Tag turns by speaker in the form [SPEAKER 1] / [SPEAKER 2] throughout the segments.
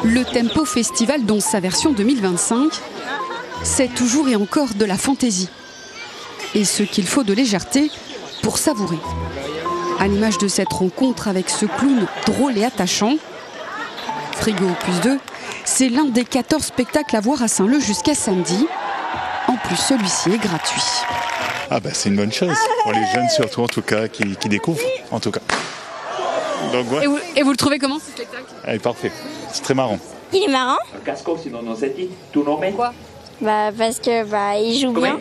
[SPEAKER 1] Le Tempo Festival, dans sa version 2025, c'est toujours et encore de la fantaisie. Et ce qu'il faut de légèreté pour savourer. À l'image de cette rencontre avec ce clown drôle et attachant, Frigo Opus 2, c'est l'un des 14 spectacles à voir à Saint-Leu jusqu'à samedi. En plus, celui-ci est gratuit.
[SPEAKER 2] Ah bah c'est une bonne chose, pour les jeunes surtout en tout cas, qui découvrent en tout cas. Donc, ouais.
[SPEAKER 1] Et vous le trouvez comment ce spectacle?
[SPEAKER 2] Ah, parfait, c'est très marrant.
[SPEAKER 3] Il est marrant.
[SPEAKER 1] Pourquoi?
[SPEAKER 3] Parce que il joue bien.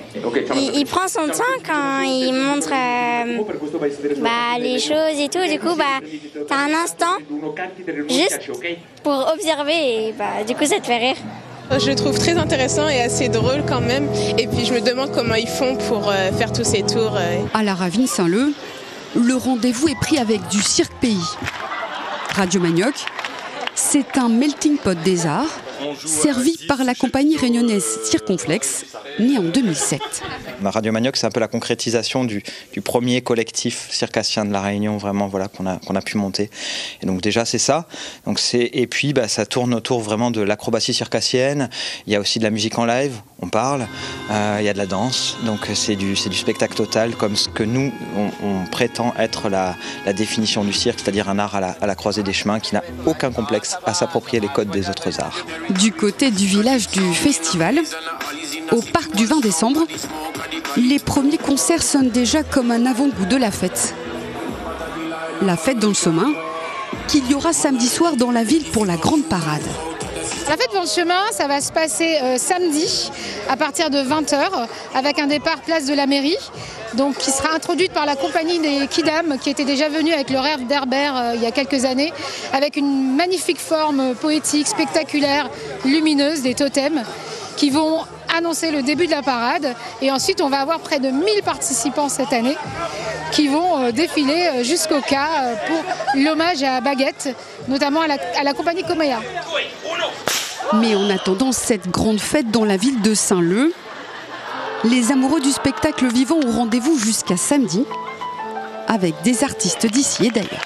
[SPEAKER 3] Il prend son temps quand il montre les choses et tout. Du coup, t'as un instant juste pour observer et du coup, ça te fait rire.
[SPEAKER 4] Je le trouve très intéressant et assez drôle quand même. Et puis je me demande comment ils font pour faire tous ces tours.
[SPEAKER 1] À la Ravine Saint-Leu, le rendez-vous est pris avec du Cirque Pays. Radio Manioc, c'est un melting pot des arts, servi par la compagnie réunionnaise Circonflexe, née en 2007.
[SPEAKER 5] La Radio Manioc, c'est un peu la concrétisation du premier collectif circassien de La Réunion, vraiment, voilà, qu'on a pu monter. Et donc déjà, c'est ça. Et puis, ça tourne autour vraiment de l'acrobatie circassienne. Il y a aussi de la musique en live, on parle. Il y a de la danse. Donc c'est du spectacle total, comme ce que nous, on prétend être la définition du cirque, c'est-à-dire un art à la croisée des chemins qui n'a aucun complexe à s'approprier les codes des autres arts.
[SPEAKER 1] Du côté du village du festival, au parc du 20 décembre, les premiers concerts sonnent déjà comme un avant-goût de la fête. La fête dans le Sommin, qu'il y aura samedi soir dans la ville pour la grande parade.
[SPEAKER 6] La fête dans le chemin, ça va se passer samedi à partir de 20h avec un départ place de la mairie, donc qui sera introduite par la compagnie des Kidam qui était déjà venue avec le rêve d'Herbert il y a quelques années, avec une magnifique forme poétique, spectaculaire, lumineuse, des totems qui vont annoncer le début de la parade. Et ensuite, on va avoir près de 1000 participants cette année qui vont défiler jusqu'au K pour l'hommage à Baguette, notamment à la compagnie Comaya.
[SPEAKER 1] Mais en attendant cette grande fête dans la ville de Saint-Leu, les amoureux du spectacle vivant ont rendez-vous jusqu'à samedi avec des artistes d'ici et d'ailleurs.